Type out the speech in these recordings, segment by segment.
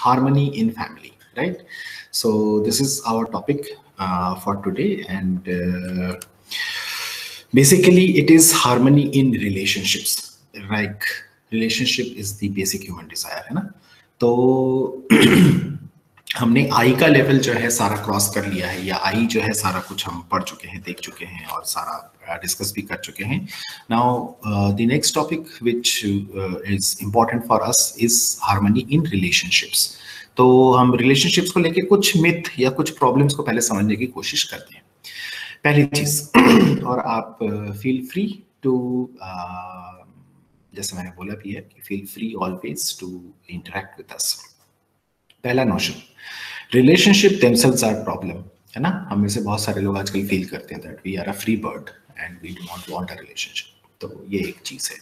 harmony in family, right? So this is our topic for today, and basically it is harmony in relationships. Like relationship is the basic human desire, है ना? तो हमने आई का level जो है सारा cross कर लिया है, या आई जो है सारा कुछ हम पढ़ चुके हैं, देख चुके हैं और सारा डिस्कस भी कर चुके हैं. Now the next topic which is important for us is harmony in relationships. तो हम रिलेशनशिप्स को लेके कुछ मिथ या कुछ प्रॉब्लम्स को पहले समझने की कोशिश करते हैं. पहली चीज और आप फील फ्री टू, जैसे मैंने बोला भी है कि feel free always to interact with us. पहला notion, relationship themselves are problem, है ना? हम में से बहुत सारे लोग आजकल फील करते हैं that we are a free bird and we do not want a relationship. तो ये एक चीज है.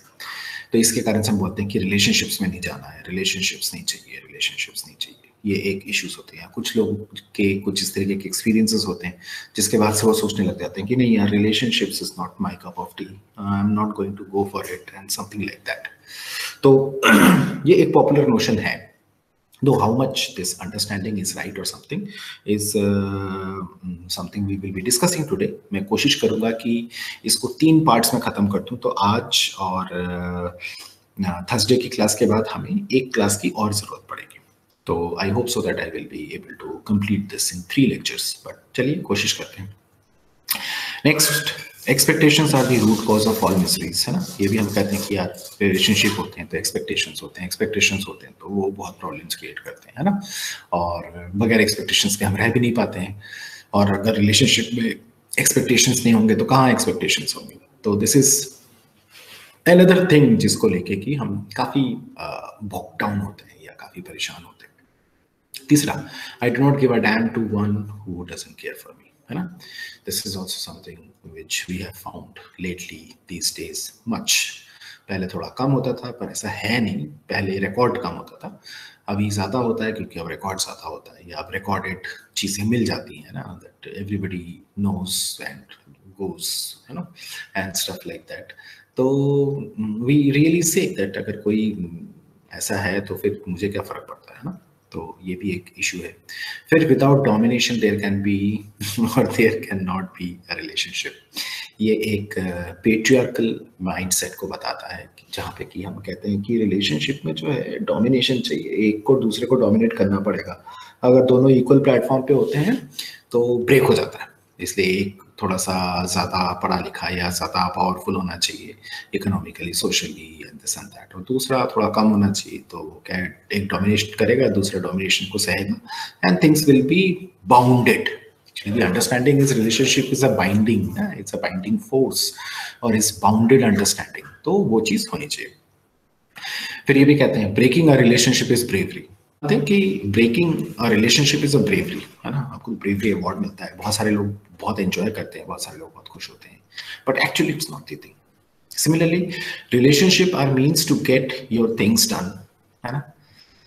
तो इसके कारण से हम बोलते हैं कि रिलेशनशिप्स में नहीं जाना है, रिलेशनशिप्स नहीं चाहिए, रिलेशनशिप्स नहीं चाहिए. ये एक इश्यूज होते हैं. कुछ लोग के कुछ इस तरीके के एक्सपीरियंसेस होते हैं जिसके बाद से वो सोचने लग जाते हैं कि नहीं यार, relationships is not my cup of tea, I am not going to go for it and something like that. तो ये एक पॉपुलर नोशन है. Though how much this understanding is right or something is something we will be discussing today. मैं कोशिश करूँगा कि इसको 3 parts में ख़त्म कर दूँ. तो आज और थर्सडे की क्लास के बाद हमें एक क्लास की और ज़रूरत पड़ेगी. तो I hope so that I will be able to complete this in 3 lectures. But चलिए कोशिश करते हैं. Next, expectations are the root cause of all miseries, है ना? ये भी हम कहते हैं कि यार रिलेशनशिप होते हैं तो एक्सपेक्टेशंस होते हैं, एक्सपेक्टेशंस होते हैं तो वो बहुत प्रॉब्लम्स क्रिएट करते हैं, है ना? और बगैर एक्सपेक्टेशंस के हम रह भी नहीं पाते हैं. और अगर रिलेशनशिप में एक्सपेक्टेशंस नहीं होंगे तो कहाँ एक्सपेक्टेशंस होंगे? तो दिस इज अनदर थिंग जिसको लेके कि हम काफ़ी बॉक डाउन होते हैं या काफ़ी परेशान होते हैं. तीसरा, I do not give a damn to one who doesn't care for me, है ना? This is also something which we have found lately these days much. पहले थोड़ा कम होता था पर ऐसा है नहीं. पहले रिकॉर्ड कम होता था, अभी ज़्यादा होता है क्योंकि अब रिकॉर्ड ज़्यादा होता है या अब रिकॉर्डेड चीज़ें मिल जाती हैं ना, that everybody knows and goes, you know, and stuff like that. तो we really say that अगर कोई ऐसा है तो फिर मुझे क्या फ़र्क पड़ता है ना? तो ये भी एक इशू है. फिर without domination there can be और there can not be a relationship. ये एक पेट्रियार्कल माइंडसेट को बताता है कि जहाँ पे कि हम कहते हैं कि रिलेशनशिप में जो है डोमिनेशन चाहिए, एक को दूसरे को डोमिनेट करना पड़ेगा. अगर दोनों इक्वल प्लेटफॉर्म पे होते हैं तो ब्रेक हो जाता है. इसलिए एक थोड़ा सा ज़्यादा पढ़ा लिखा या ज़्यादा पावरफुल होना चाहिए economically, socially and this and that, और दूसरा थोड़ा कम होना चाहिए. तो क्या एक डोमिनेट करेगा, दूसरा डोमिनेशन को सहेगा and things will be bounded. Actually, the understanding is relationship is a binding, it's a binding force और is bounded understanding. तो वो चीज़ होनी चाहिए. फिर ये भी कहते हैं breaking a relationship is bravery. कि breaking a relationship is a bravery, है ना? आपको ब्रेवरी अवार्ड मिलता है. बहुत सारे लोग बहुत एंजॉय करते हैं, बहुत सारे लोग बहुत खुश होते हैं, but actually it's not the thing. Similarly relationship are means to get your things done, है ना?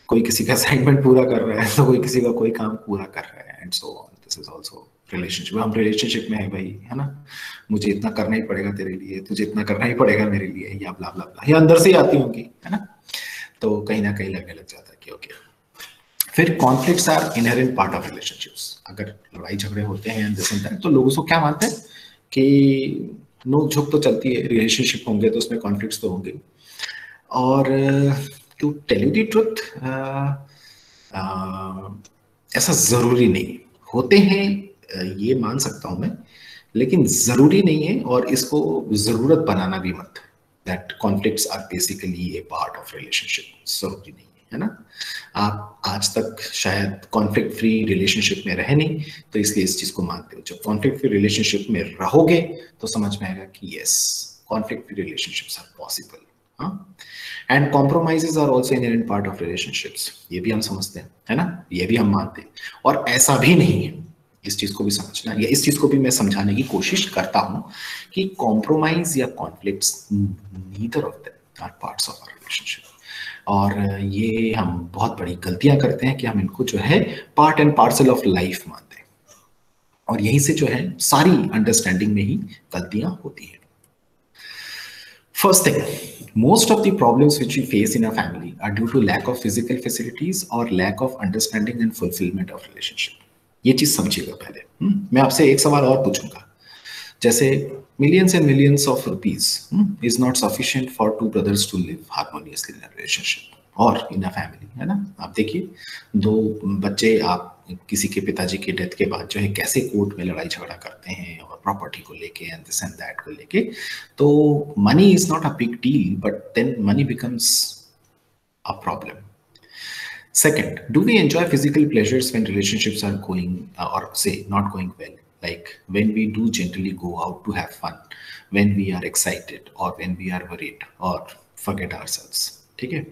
कोई किसी का असाइनमेंट पूरा कर रहा है तो कोई किसी का कोई काम पूरा कर रहा है and so on. This is also relationship. हम रिलेशनशिप में है भाई, है ना? मुझे इतना करना ही पड़ेगा तेरे लिए, तुझे इतना करना ही पड़ेगा मेरे लिए, या ब्ला ब्ला ब्ला, या अंदर से ही आती होंगी, है ना? तो कहीं ना कहीं लगने लग जाता है कि ओके. फिर conflicts are inherent part of relationships. अगर लड़ाई झगड़े होते हैं तो लोग उसको क्या मानते हैं कि नोक झोंक तो चलती है, रिलेशनशिप होंगे तो उसमें कॉन्फ्लिक्ट्स तो होंगे. और to tell you the truth, ऐसा जरूरी नहीं. होते हैं ये मान सकता हूं मैं, लेकिन जरूरी नहीं है और इसको जरूरत बनाना भी मत. That conflicts are basically a part of relationship. जरूरी नहीं है ना? आप आज तक शायद कॉन्फ्लिक्ट फ्री रिलेशनशिप में रहे नहीं, तो इसलिए इस चीज को मानते हो. जब कॉन्फ्लिक्ट फ्री रिलेशनशिप में रहोगे तो समझ में आएगा कि yes, conflict free relationships are possible. And compromises are also inherent part of relationships. ये भी हम समझते हैं, है ना? ये भी हम मानते हैं. और ऐसा भी नहीं है, इस चीज को भी समझना, या इस चीज को भी मैं समझाने की कोशिश करता हूं कि कॉम्प्रोमाइज या conflicts, neither of them are parts of our relationship. और ये हम बहुत बड़ी गलतियां करते हैं कि हम इनको जो है part and parcel of life मानते हैं, और यहीं से जो है सारी अंडरस्टैंडिंग में ही गलतियां होती हैं. First thing, most of the problems which we face in our family are due to lack of physical facilities or lack of understanding and fulfillment of relationship. ये चीज समझिएगा पहले। मैं आपसे एक सवाल और पूछूंगा, जैसे millions and millions of rupees is not sufficient for two brothers to live harmoniously in a relationship or in a family, है ना। आप देखिए, दो बच्चे आप किसी के पिताजी के डेथ के बाद जो है कैसे कोर्ट में लड़ाई झगड़ा करते हैं और प्रॉपर्टी को लेके एंड दिस एंड दैट को लेके। तो money is not a big deal, but then money becomes a problem. Second, do we enjoy physical pleasures when relationships are going or say not going well? Like when we do generally go out to have fun, when we are excited or when we are worried or forget ourselves. ठीक है।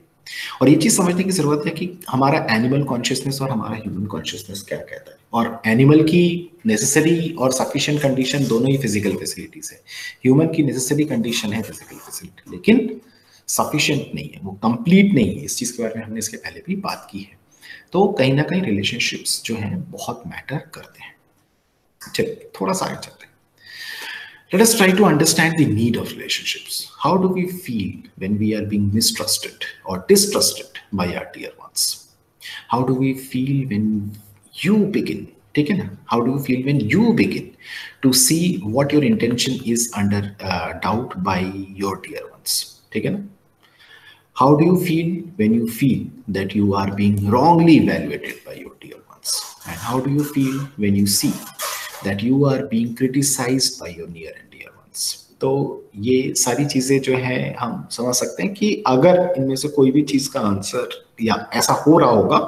और ये चीज समझने की जरूरत है कि हमारा एनिमल कॉन्शियसनेस और हमारा ह्यूमन कॉन्शियसनेस क्या कहता है। और एनिमल की नेसेसरी और सफिशिएंट कंडीशन दोनों ही फिजिकल फैसिलिटीज है। ह्यूमन की नेसेसरी कंडीशन है फिजिकल फैसिलिटी, लेकिन सफिशिएंट नहीं है, वो कंप्लीट नहीं है। इस चीज के बारे में हमने इसके पहले भी बात की है। तो कहीं ना कहीं रिलेशनशिप्स जो हैं बहुत मैटर करते हैं। चलिए थोड़ा सा आगे चलते हैं। Let us try to understand the need of relationships. How do we feel when we are being mistrusted or distrusted by our dear ones? How do we feel when you begin, ठीक है ना? How do you feel when you begin to see what your intention is under doubt by your dear ones? ठीक है ना? How do you feel when you feel that you are being wrongly evaluated by your dear ones? And how do you feel when you see that you are being criticized by your near and dear ones? तो ये सारी चीजें जो है हम समझ सकते हैं कि अगर इनमें से कोई भी चीज का आंसर या ऐसा हो रहा होगा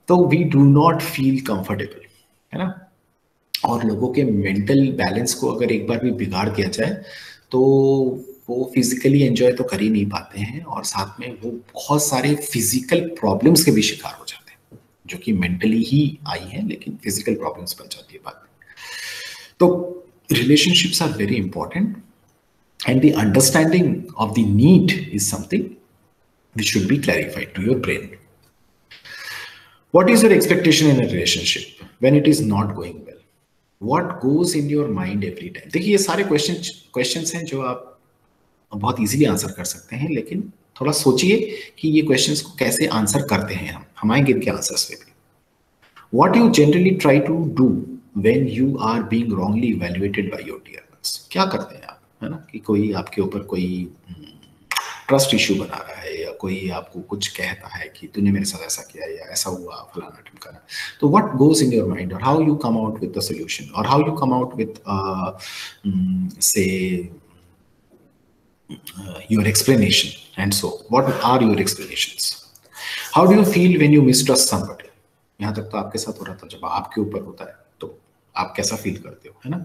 तो we do not feel comfortable, है ना। और लोगों के मेंटल बैलेंस को अगर एक बार भी बिगाड़ दिया जाए तो वो फिजिकली एंजॉय तो कर ही नहीं पाते हैं और साथ में वो बहुत सारे फिजिकल प्रॉब्लम्स के भी शिकार हो जाते हैं, जो कि मेंटली ही आई है लेकिन फिजिकल प्रॉब्लम्स बन जाती है बाद में। तो relationships are very important and the understanding of the need is something which should be clarified to your brain. What is your expectation in a relationship when it is not going well? What goes in your mind every time? देखिए ये सारे questions हैं जो आप बहुत easily answer कर सकते हैं, लेकिन थोड़ा सोचिए कि ये क्वेश्चंस को कैसे आंसर करते हैं हम आएंगे इनके आंसर्स पे भी। What you generally try to do when you are being wrongly evaluated by your dear ones? क्या करते हैं आप, है ना, कि कोई आपके ऊपर कोई ट्रस्ट इश्यू बना रहा है या कोई आपको कुछ कहता है कि तूने मेरे साथ ऐसा किया या ऐसा हुआ फलाना ढिमकाना। तो what goes in your mind और how you come out with the solution और how you come out with say your explanation, and so what are your explanations? How do you feel when you mistrust somebody? यहाँ तक तो आपके साथ हो रहा था, जब आपके ऊपर होता है तो आप कैसा फील करते हो, है ना।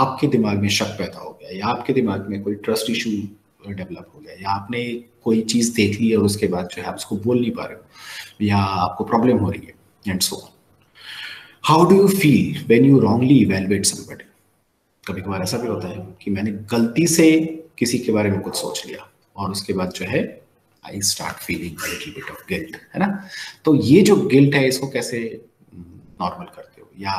आपके दिमाग में शक पैदा हो गया या आपके दिमाग में कोई ट्रस्ट इशू डेवलप हो गया या आपने कोई चीज देख ली और उसके बाद जो है आप उसको बोल नहीं पा रहे हो या आपको प्रॉब्लम हो रही है, and so on. How do you feel when you wrongly evaluate somebody? कभी कभार ऐसा भी होता है कि मैंने गलती से किसी के बारे में कुछ सोच लिया और उसके बाद जो है I start feeling a little bit of guilt, है ना। तो ये जो गिल्ट है इसको कैसे नॉर्मल करते हो? या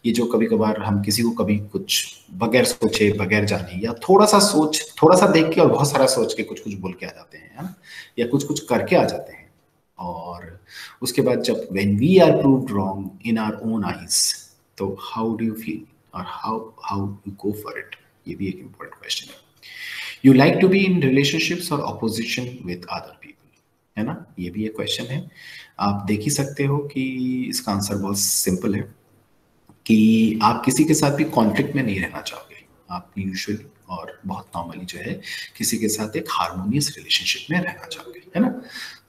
ये जो कभी कभार हम किसी को कभी कुछ बगैर सोचे बगैर जाने या थोड़ा सा देख के और बहुत सारा सोच के कुछ बोल के आ जाते हैं, है ना, या कुछ करके आ जाते हैं और उसके बाद जब when we are proved wrong in our own eyes, तो हाउ डू यू फील और how you go for it? ये भी एक इम्पोर्टेंट क्वेश्चन है। You like to be in relationships or opposition with other people, है ना, ये भी एक क्वेश्चन है। आप देख ही सकते हो कि इसका आंसर बहुत सिंपल है कि आप किसी के साथ भी कॉन्फ्लिक्ट में नहीं रहना चाहोगे। आप यूजुअली और बहुत नॉर्मली जो है किसी के साथ एक हार्मोनियस रिलेशनशिप में रहना चाहोगे, है ना।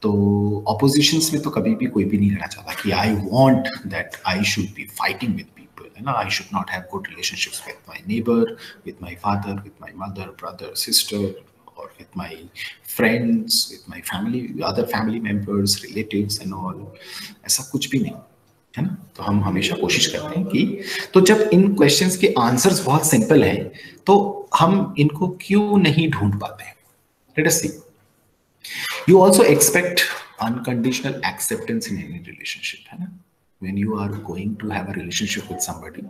तो ऑपोजिशंस में तो कभी भी कोई भी नहीं रहना चाहता कि I want that I should be fighting with No, I should not have good relationships with my neighbor, with my father, with my mother, brother, sister, or with my friends, with my family, other family members, relatives and all. ऐसा कुछ भी नहीं, है ना। तो हम हमेशा कोशिश करते हैं कि तो जब इन क्वेश्चंस के आंसर्स बहुत सिंपल हैं तो हम इनको क्यों नहीं ढूंढ पाते? Let us see. You also expect unconditional acceptance in any relationship, है ना। When you are going to have a relationship with somebody,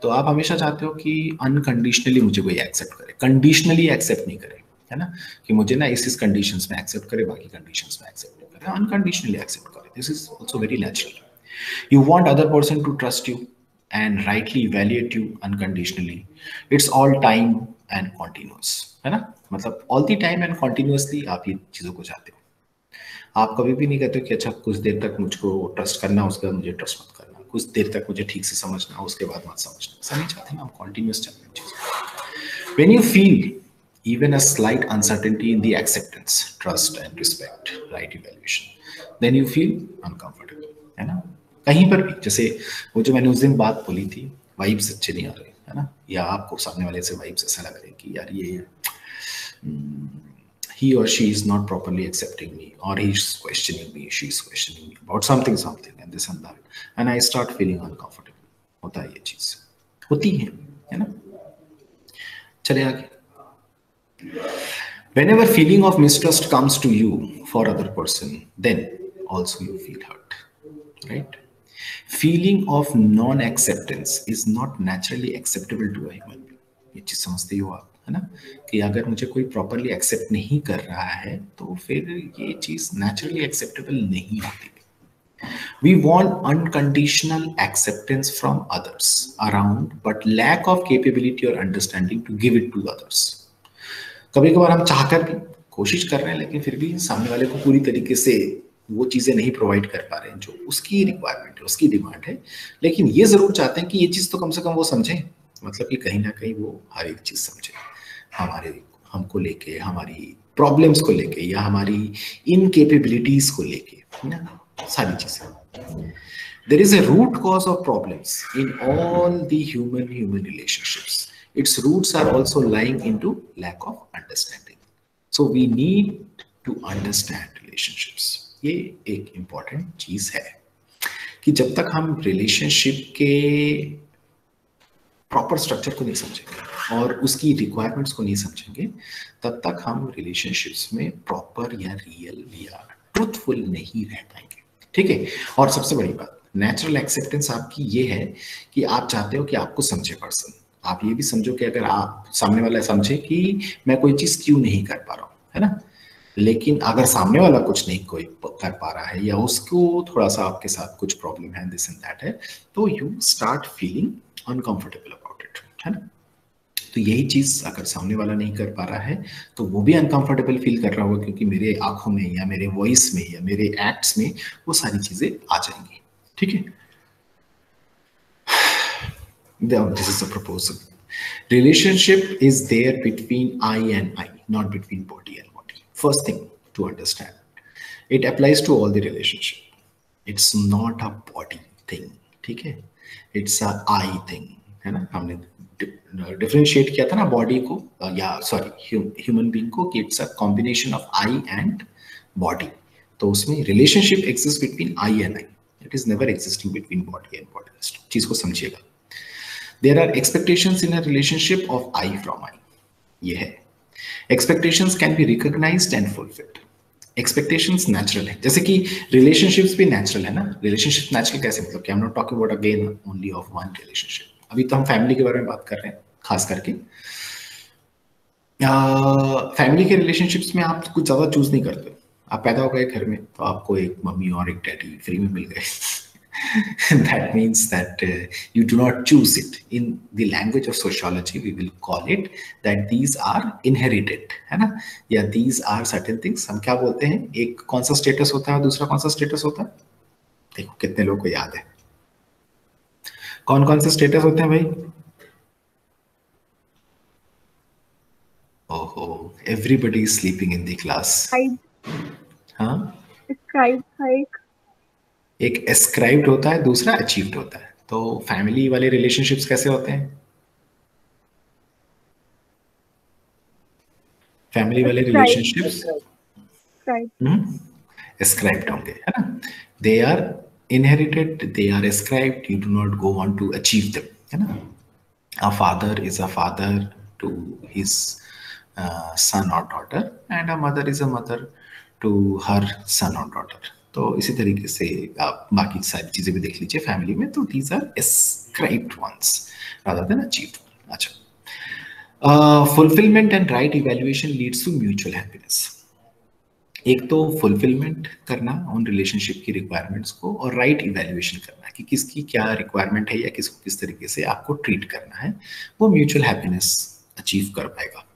तो आप हमेशा चाहते हो कि अनकंडीशनली मुझे कोई एक्सेप्ट करे, कंडीशनली एक्सेप्ट नहीं करे, है ना, कि मुझे ना इस कंडीशंस में एक्सेप्ट करे, बाकी कंडीशंस में एक्सेप्ट नहीं करे, अनकंडीशनली एक्सेप्ट करे. This is also very natural. You want other person to trust you and rightly evaluate you unconditionally. It's all time and continuous, है ना, मतलब all the time and continuously आप ये चीज़ों को चाहते हो. आप कभी भी नहीं कहते कि अच्छा कुछ देर तक मुझको ट्रस्ट करना, उसके बाद मुझे ट्रस्ट मत करना, कुछ देर तक मुझे ठीक से समझना, उसके बाद मत समझना. ऐसा नहीं चाहते ना, हम कॉन्टिन्यूस चाहते हैं चीज़. When you feel even a slight uncertainty in the acceptance, trust and respect, right evaluation, then you feel uncomfortable, है ना. कहीं पर भी, जैसे वो जो मैंने उस दिन बात बोली थी, वाइब्स अच्छे नहीं आ रहे, है ना, या आपको सामने वाले से वाइब्स ऐसा लग रहा है कि यार ये he or she is not properly accepting me, or he's questioning me, she's questioning me about something and this and that, and I start feeling uncomfortable. होता है, ये चीज होती है ना. चले आगे. Whenever feeling of mistrust comes to you for other person, then also you feel hurt, right? Feeling of non-acceptance is not naturally acceptable to a human being. ये चीज समझते हो आप, है ना, कि अगर मुझे कोई प्रॉपरली एक्सेप्ट नहीं कर रहा है तो फिर ये चीज नेचुरली एक्सेप्टेबल नहीं होती. We want unconditional acceptance from others around, but lack of capability or understanding to give it to others. कभी कभार हम चाहकर भी कोशिश कर रहे हैं, लेकिन फिर भी सामने वाले को पूरी तरीके से वो चीजें नहीं प्रोवाइड कर पा रहे हैं जो उसकी रिक्वायरमेंट है, उसकी डिमांड है. लेकिन ये जरूर चाहते हैं कि ये चीज तो कम से कम वो समझे, मतलब कि कहीं ना कहीं वो हर एक चीज समझे, हमारे हमको लेके, हमारी प्रॉब्लम्स को लेके, या हमारी इनकेपेबिलिटीज को लेके, ना, सारी चीजें. There is a root cause of problems in all the human relationships. Its roots are also lying into lack of understanding. So we need to understand relationships. ये एक important चीज है कि जब तक हम रिलेशनशिप के प्रॉपर स्ट्रक्चर को नहीं समझेंगे और उसकी रिक्वायरमेंट्स को नहीं समझेंगे, तब तक हम रिलेशनशिप्स में प्रॉपर या रियल या ट्रूथफुल नहीं रह पाएंगे. ठीक है. और सबसे बड़ी बात, नेचुरल एक्सेप्टेंस आपकी ये है कि आप चाहते हो कि आपको समझे पर्सन. आप ये भी समझो कि अगर आप सामने वाला समझे कि मैं कोई चीज क्यों नहीं कर पा रहा हूँ, है ना, लेकिन अगर सामने वाला कुछ नहीं कोई कर पा रहा है, या उसको थोड़ा सा आपके साथ कुछ प्रॉब्लम है, दिस एंड दैट है, तो you start feeling uncomfortable about it, है ना. तो यही चीज अगर सामने वाला नहीं कर पा रहा है तो वो भी अनकंफर्टेबल फील कर रहा होगा, क्योंकि मेरे आंखों में या मेरे वॉइस में या मेरे एक्ट्स में वो सारी चीजें आ जाएंगी. ठीक है. This is a proposal. Relationship is there between I and I, not between body and body. First thing to understand, it applies to all the relationship. It's not a body thing. ठीक है. It's a I thing, है ना. हमने differentiate किया था ना body को, या सॉरी ह्यूमन बीइंग को, कि it's a combination of I and body. तो उसमें relationship exist between I and I. It is never existing between body and body. चीज को समझिएगा. There are expectations in a relationship of I from I. ये है. Expectations can be recognised and fulfilled. Expectations natural है, जैसे कि relationships भी natural है ना. रिलेशनशिप नेचुरल कैसे, मतलब कि आई am not talking about again only of one relationship. अभी तो हम फैमिली के बारे में बात कर रहे हैं खास करके. फैमिली के रिलेशनशिप्स में आप कुछ ज्यादा चूज नहीं करते. आप पैदा हो गए घर में तो आपको एक मम्मी और एक डैडी फ्री में मिल गए. That means that you do not choose it. In the language of sociology, we will call it that these are inherited, है ना, या these are certain things. हम क्या बोलते हैं, एक कौन सा स्टेटस होता है और दूसरा कौन सा स्टेटस होता है. देखो कितने लोगों को याद है. कौन कौन से स्टेटस होते हैं भाई. ओहो, everybody is sleeping in the class. हाँ, एक एस्क्राइब्ड होता है, दूसरा अचीव्ड होता है. तो फैमिली वाले रिलेशनशिप्स कैसे होते हैं. फैमिली वाले रिलेशनशिप्स एस्क्राइब्ड होंगे, है ना. They are inherited, they are ascribed, you do not go on to achieve them, है ना. A father is a father to his son or daughter, and a mother is a mother to her son or daughter. तो इसी तरीके से आप बाकी सारी चीजें भी देख लीजिए फैमिली में. तो these are ascribed ones rather than achieved. अच्छा, fulfilment and right evaluation leads to mutual happiness. एक तो फुलफिलमेंट करना उन रिलेशनशिप की रिक्वायरमेंट्स को, और राइट इवैल्यूएशन करना कि किसकी क्या रिक्वायरमेंट है या किसको किस तरीके से आपको ट्रीट करना है, वो म्यूचुअल हैप्पीनेस अचीव कर पाएगा।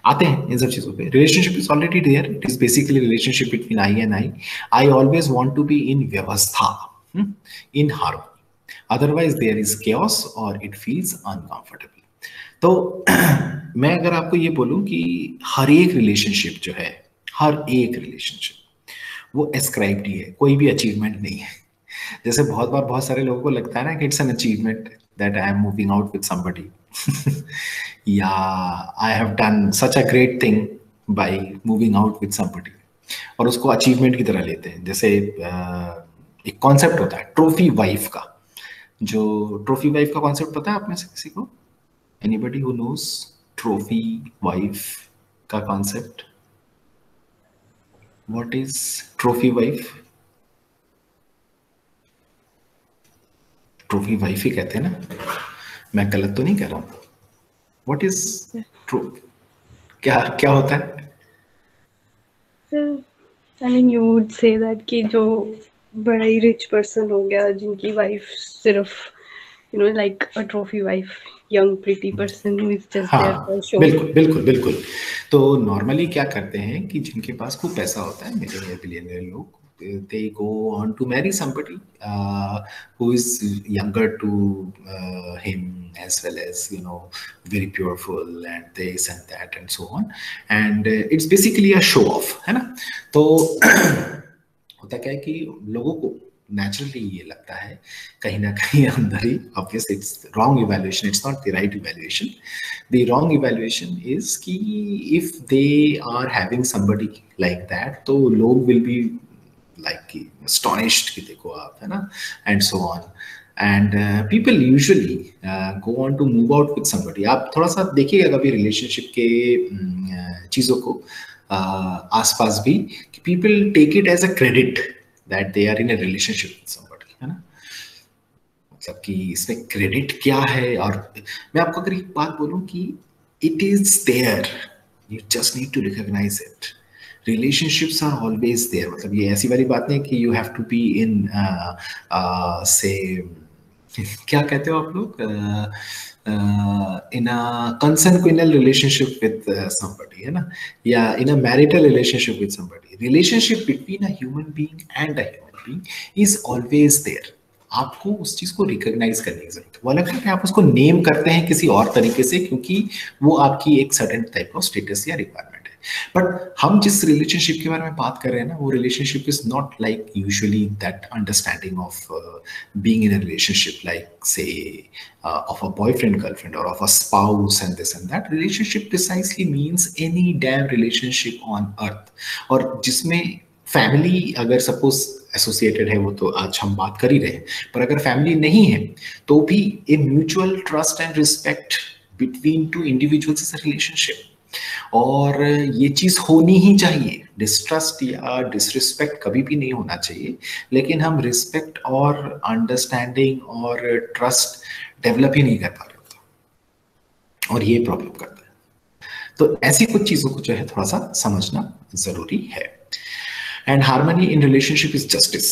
आते हैं इन सब चीजों पे। Relationship is already there, it is basically relationship between I and I. I always want to be in व्यवस्था, in harmony, otherwise there is chaos और इट फील्स अनकंफर्टेबल। तो मैं अगर आपको ये बोलूं कि हर एक रिलेशनशिप जो है, हर एक रिलेशनशिप वो एस्क्राइब्ड ही है, कोई भी अचीवमेंट नहीं है। जैसे बहुत बार बहुत सारे लोगों को लगता है ना कि it's an achievement that I am moving out with somebody, या I have done such a great thing by moving out with somebody, और उसको अचीवमेंट की तरह लेते हैं। जैसे एक कॉन्सेप्ट होता है ट्रॉफी वाइफ का। जो ट्रॉफी वाइफ का कॉन्सेप्ट पता है आप में से किसी को? Anybody who knows trophy wife का concept? What is trophy wife? Trophy wife ही कहते हैं ना, मैं गलत तो नहीं कह रहा हूँ? व्हाट इज क्या क्या होता है? I mean, you would say that कि जो बड़ा ही रिच पर्सन हो गया जिनकी वाइफ सिर्फ like a trophy wife, young pretty person who is just there for show. बिल्कुल बिल्कुल बिल्कुल। तो नॉर्मली क्या करते हैं कि जिनके पास खूब पैसा होता है, मिलियनियर बिलियनियर लोग, they go on to marry somebody who is younger to him, as well as very beautiful and this and that and so on, and it's basically a show off, है ना? तो होता क्या है कि लोगों को नेचुरली ये लगता है कहीं ना कहीं अंदर ही, obviously it's wrong evaluation, it's not the right evaluation. The wrong evaluation is कि if they are having somebody like that, तो लोग विल बी लाइक astonished कि देखो आप, है ना, and so on, and people usually go on to move out with somebody. आप थोड़ा सा देखिएगा कभी रिलेशनशिप के चीज़ों को आसपास भी, कि people take it as a credit that they are in a relationship with somebody, है ना? मतलब कि इसमें क्रेडिट क्या है। और मैं आपको अगर एक बात बोलूं कि it is there, you just need to recognise it. Relationships are always there. मतलब ये ऐसी वाली बात नहीं कि you have to be in से क्या कहते हो आप लोग, in a consanguineal relationship with somebody, है ना, या in a marital relationship with somebody. Relationship between a human being and a human being is always there. आपको उस चीज को रिकॉग्नाइज करने की जरूरत है। वो अलग है कि आप उसको नेम करते हैं किसी और तरीके से, क्योंकि वो आपकी एक सर्टेन टाइप ऑफ स्टेटस या रिक्वायरमेंट है। बट हम जिस रिलेशनशिप के बारे में बात कर रहे हैं ना, वो relationship is not like usually that understanding of being in a relationship like से of a boyfriend girlfriend or of a spouse and this and that. Relationship precisely means any damn relationship on earth, और जिसमें family अगर suppose associated है, वो तो आज हम बात कर ही रहे हैं, पर अगर फैमिली नहीं है तो भी a mutual trust and respect between two individuals is a relationship, और ये चीज होनी ही चाहिए। डिस्ट्रस्ट या डिसरिस्पेक्ट कभी भी नहीं होना चाहिए, लेकिन हम रिस्पेक्ट और अंडरस्टैंडिंग और ट्रस्ट डेवलप ही नहीं कर पा रहे होते, और ये प्रॉब्लम करता है। तो ऐसी कुछ चीजों को जो है थोड़ा सा समझना जरूरी है। And harmony in relationship is justice.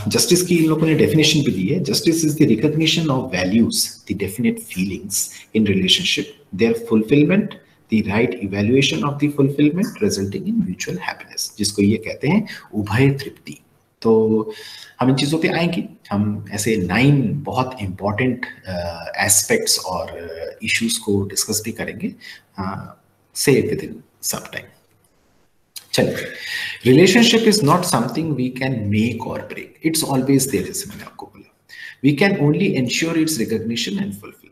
Justice की इन लोगों ने डेफिनेशन भी दी है। Justice is the recognition of values, the definite feelings in relationship, their fulfilment, the right evaluation of the fulfillment resulting in mutual happiness, जिसको ये कहते हैं उभय तृप्ति। तो हम इन चीज़ों पे आएंगे। हम ऐसे 9 बहुत इंपॉर्टेंट एस्पेक्ट्स और इश्यूज को डिस्कस भी करेंगे से विद इन सम टाइम। चलिए, relationship is not something we can make और ब्रेक, इट्स ऑलवेज देयर, जैसे मैंने आपको बोला। We can only ensure its recognition and fulfilment.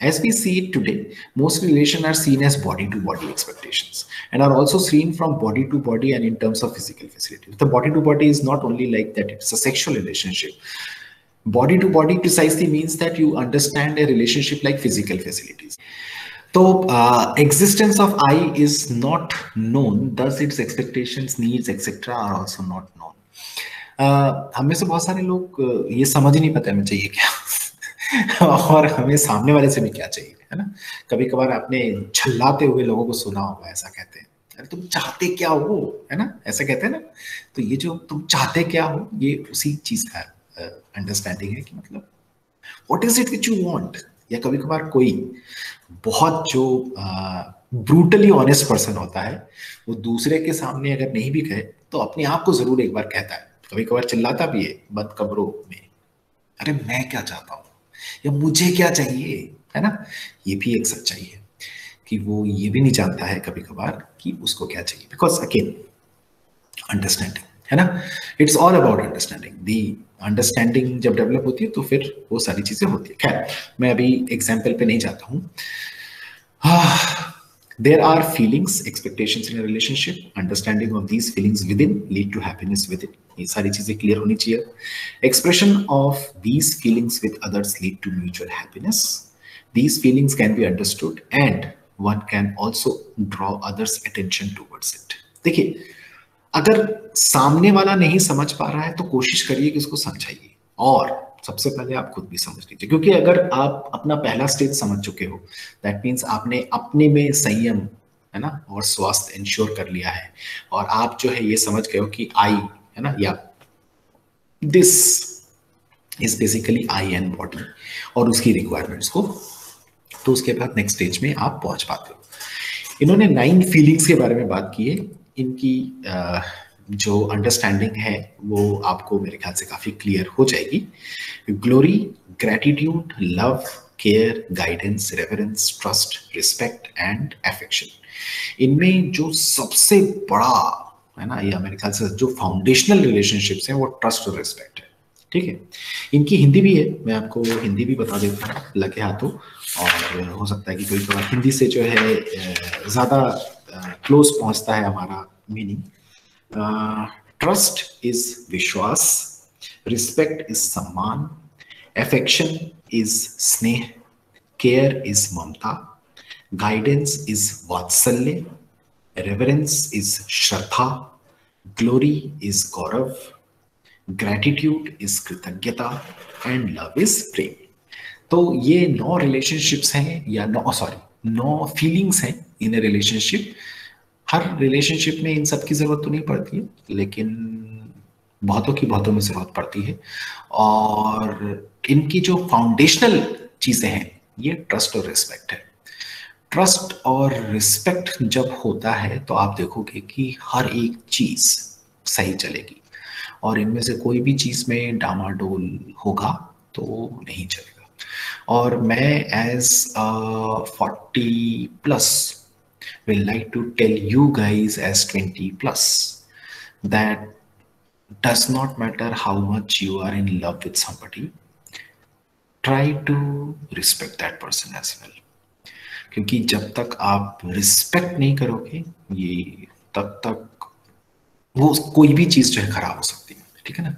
As we see it today, most relations are seen as body-to-body expectations and are also seen from body-to-body and in terms of physical facilities. The body-to-body is not only like that, it's a sexual relationship. Body-to-body precisely means that you understand a relationship like physical facilities. So, existence of I is not known, thus its expectations, needs, etc. are also not known. हम में से बहुत सारे लोग ये समझ ही नहीं पाते हमें चाहिए क्या। और हमें सामने वाले से भी क्या चाहिए, है ना। कभी कभार आपने झल्लाते हुए लोगों को सुना होगा, ऐसा कहते हैं, अरे तुम चाहते क्या हो, है ना, ऐसा कहते हैं ना। तो ये जो तुम चाहते क्या हो, ये उसी चीज का अंडरस्टैंडिंग है कि मतलब what is it which you want. या कभी कभार कोई बहुत जो ब्रूटली ऑनेस्ट पर्सन होता है, वो दूसरे के सामने अगर नहीं भी कहे तो अपने आप को जरूर एक बार कहता है, कभी कभार चिल्लाता भी है बंद कमरों में, अरे मैं क्या चाहता हूँ या मुझे क्या चाहिए, है ना। ये भी एक सच्चाई है कि वो ये भी नहीं जानता है कभी कभार कि उसको क्या चाहिए, बिकॉज अगेन अंडरस्टैंडिंग, है ना। It's all about understanding. The understanding जब डेवलप होती है तो फिर वो सारी चीजें होती है। खैर, मैं अभी एग्जाम्पल पे नहीं जाता हूँ। There are feelings, expectations in a relationship. Understanding of these feelings within lead to happiness within. ये सारी चीजें क्लियर होनी चाहिए। Expression of these feelings with others lead to mutual happiness. These feelings can be understood and one can also draw others' attention towards it. देखिए, अगर सामने वाला नहीं समझ पा रहा है तो कोशिश करिए कि उसको समझाइए, और सबसे पहले आप खुद भी समझ लीजिए, क्योंकि अगर आप अपना पहला स्टेज समझ चुके हो, दैट मीन्स आपने अपने में संयम, है ना, और स्वास्थ्य इंश्योर कर लिया है, और आप जो है ये समझ गए हो कि आई, है ना, या this is basically I and body और उसकी रिक्वायरमेंट्स को, तो उसके बाद नेक्स्ट स्टेज में आप पहुंच पाते हो। इन्होंने 9 फीलिंग्स के बारे में बात की है। इनकी जो अंडरस्टैंडिंग है वो आपको मेरे ख्याल से काफी क्लियर हो जाएगी। Glory, gratitude, love, care, guidance, reverence, trust, respect and affection. इनमें जो सबसे बड़ा है ना, या मेरे ख्याल से जो फाउंडेशनल रिलेशनशिप्स हैं वो ट्रस्ट और रिस्पेक्ट है। ठीक है, इनकी हिंदी भी है, मैं आपको हिंदी भी बता देता हूँ लगे हाथों, और हो सकता है कि कोई बार हिंदी से जो है ज्यादा क्लोज पहुंचता है हमारा मीनिंग। ट्रस्ट इज विश्वास, रिस्पेक्ट इज सम्मान, अफेक्शन इज स्नेह, केयर इज ममता, गाइडेंस इज वात्सल्य, रेवरेंस इज श्रद्धा, ग्लोरी इज गौरव, ग्रैटिट्यूड इज कृतज्ञता एंड लव इज प्रेम। तो ये 9 रिलेशनशिप्स हैं, या 9 फीलिंग्स हैं इन ए रिलेशनशिप। हर रिलेशनशिप में इन सब की जरूरत तो नहीं पड़ती है, लेकिन बहुतों में जरूरत पड़ती है। और इनकी जो फाउंडेशनल चीजें हैं ये ट्रस्ट और रिस्पेक्ट है। ट्रस्ट और रिस्पेक्ट जब होता है तो आप देखोगे कि हर एक चीज सही चलेगी, और इनमें से कोई भी चीज में डामाडोल होगा तो नहीं चलेगा। और मैं as 40+ will like to tell you guys as 20+ that does not matter how much you are in love with somebody, try to respect that person as well, क्योंकि जब तक आप रिस्पेक्ट नहीं करोगे ये तब तक वो कोई भी चीज जो है खराब हो सकती है, ठीक है ना।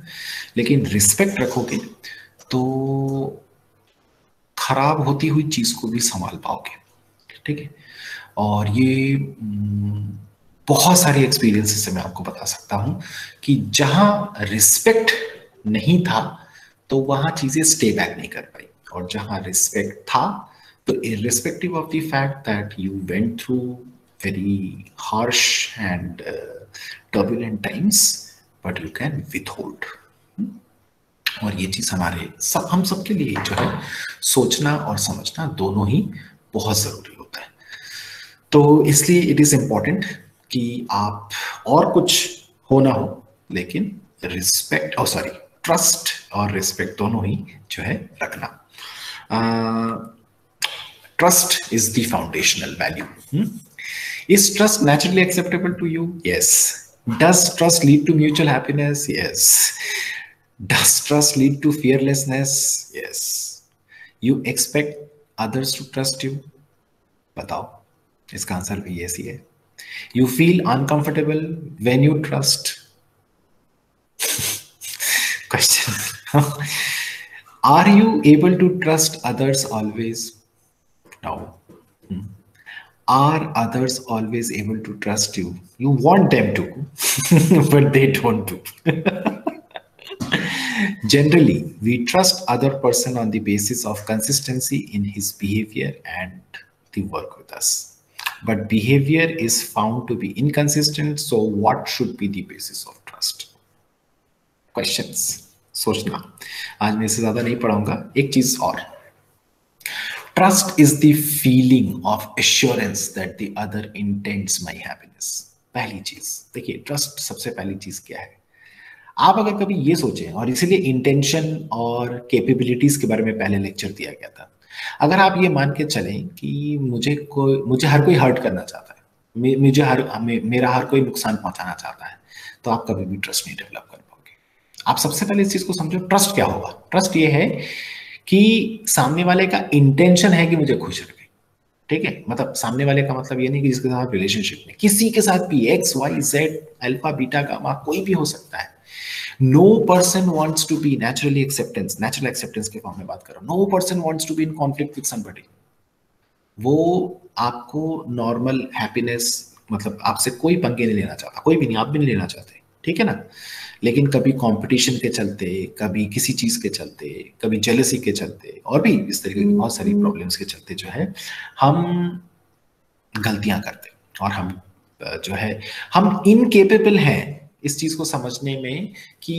लेकिन रिस्पेक्ट रखोगे तो खराब होती हुई चीज को भी संभाल पाओगे, ठीक है। और ये बहुत सारे एक्सपीरियंसेस से मैं आपको बता सकता हूं कि जहां रिस्पेक्ट नहीं था तो वहां चीजें स्टे बैक नहीं कर पाई, और जहां रिस्पेक्ट था तो irrespective of the fact that you went through very harsh and turbulent times, but you can withhold. और ये चीज हम सबके लिए जो है सोचना और समझना दोनों ही बहुत जरूरी होता है। तो इसलिए इट इज इंपॉर्टेंट कि आप और कुछ हो ना हो, लेकिन ट्रस्ट और रिस्पेक्ट दोनों ही जो है रखना। Trust is the foundational value. Is trust naturally acceptable to you? Yes. Does trust lead to mutual happiness? Yes. Does trust lead to fearlessness? Yes. You expect others to trust you? बताओ, इसका answer भी yes ही है। You feel uncomfortable when you trust? Question. Are you able to trust others always? No. Are others always able to trust you? You want them to, but they don't do. Generally, we trust other person on the basis of consistency in his behavior and the work with us. But behavior is found to be inconsistent, so what should be the basis of trust? Questions, सोचना। आज मैं इससे ज्यादा नहीं पढ़ाऊंगा। एक चीज और, trust is the feeling of assurance that the other intends my happiness. पहली चीज देखिए, ट्रस्ट सबसे पहली चीज क्या है। आप अगर कभी ये सोचें, और इसीलिए इंटेंशन और कैपेबिलिटीज के बारे में पहले लेक्चर दिया गया था, अगर आप ये मान के चलें कि मुझे हर कोई हर्ट करना चाहता है, मेरा हर कोई नुकसान पहुंचाना चाहता है, तो आप कभी भी ट्रस्ट नहीं डेवलप कर पाओगे। आप सबसे पहले इस चीज को समझो, ट्रस्ट क्या होगा। ट्रस्ट ये है कि सामने वाले का इंटेंशन है कि मुझे खुश रखे, ठीक है। मतलब सामने वाले का मतलब ये नहीं कि जिसके साथ रिलेशनशिप में, किसी के साथ भी, X Y Z alpha beta gamma कोई भी हो सकता है। No person wants to be natural acceptance के फॉर्म में बात कर रहा हूं। No person wants to be in conflict with somebody। वो आपको नॉर्मल हैप्पीनेस, मतलब आपसे कोई पंगे नहीं लेना चाहता, कोई भी नहीं, आप भी नहीं लेना चाहते, ठीक है ना। लेकिन कभी कंपटीशन के चलते, कभी किसी चीज के चलते, कभी जेलसी के चलते, और भी इस तरीके की बहुत सारी प्रॉब्लम्स के चलते जो है हम गलतियां करते, और हम जो है हम इनकेपेबल हैं इस चीज को समझने में कि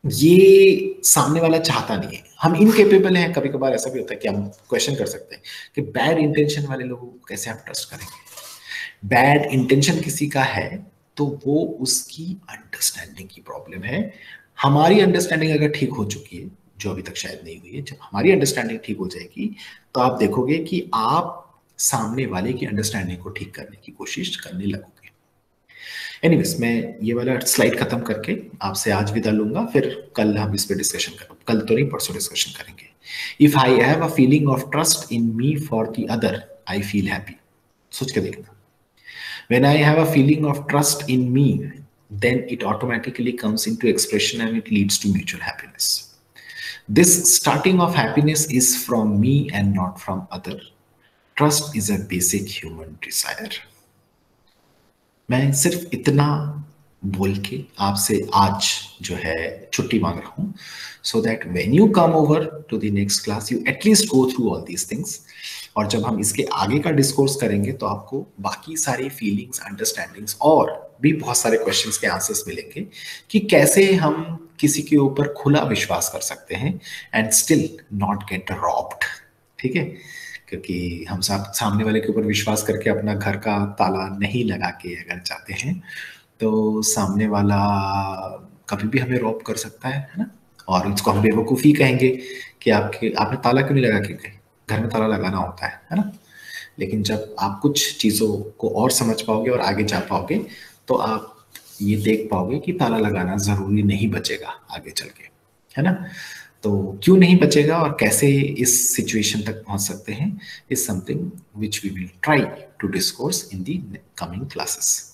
ये सामने वाला चाहता नहीं है। हम इनकेपेबल हैं। कभी कभार ऐसा भी होता है कि हम क्वेश्चन कर सकते हैं कि बैड इंटेंशन वाले लोगों को कैसे हम ट्रस्ट करेंगे। बैड इंटेंशन किसी का है तो वो उसकी अंडरस्टैंडिंग की प्रॉब्लम है। हमारी अंडरस्टैंडिंग अगर ठीक हो चुकी है, जो अभी तक शायद नहीं हुई है, जब हमारी अंडरस्टैंडिंग ठीक हो जाएगी तो आप देखोगे कि आप सामने वाले की अंडरस्टैंडिंग को ठीक करने की कोशिश करने लगोगे। एनीवेज, मैं ये वाला स्लाइड खत्म करके आपसे आज विदा लूंगा, फिर कल हम इस पे डिस्कशन करेंगे। कल तो नहीं, परसों डिस्कशन करेंगे। If I have a feeling of trust in me for the other, I feel happy. सोच के देखना, when I have a feeling of trust in me, then it automatically comes into expression and it leads to mutual happiness. This starting of happiness is from me and not from other. Trust is a basic human desire. मैं सिर्फ इतना बोल के आपसे आज जो है छुट्टी मांग रहा हूँ, so that when you come over to the next class you at least go through all these things. और जब हम इसके आगे का डिस्कोर्स करेंगे तो आपको बाकी सारी फीलिंग्स, अंडरस्टैंडिंग्स और भी बहुत सारे क्वेश्चंस के आंसर्स मिलेंगे कि कैसे हम किसी के ऊपर खुला विश्वास कर सकते हैं and still not gate robbed, ठीक है। क्योंकि हम सामने वाले के ऊपर विश्वास करके अपना घर का ताला नहीं लगा के अगर जाते हैं तो सामने वाला कभी भी हमें रॉब कर सकता है ना। और उसको हम बेवकूफ़ी कहेंगे कि आपने ताला क्यों नहीं लगा के गए, घर में ताला लगाना होता है ना। लेकिन जब आप कुछ चीज़ों को और समझ पाओगे और आगे जा पाओगे तो आप ये देख पाओगे कि ताला लगाना ज़रूरी नहीं बचेगा आगे चल के, है ना। तो क्यों नहीं बचेगा और कैसे इस सिचुएशन तक पहुंच सकते हैं is something which we will try to discourse in the coming classes.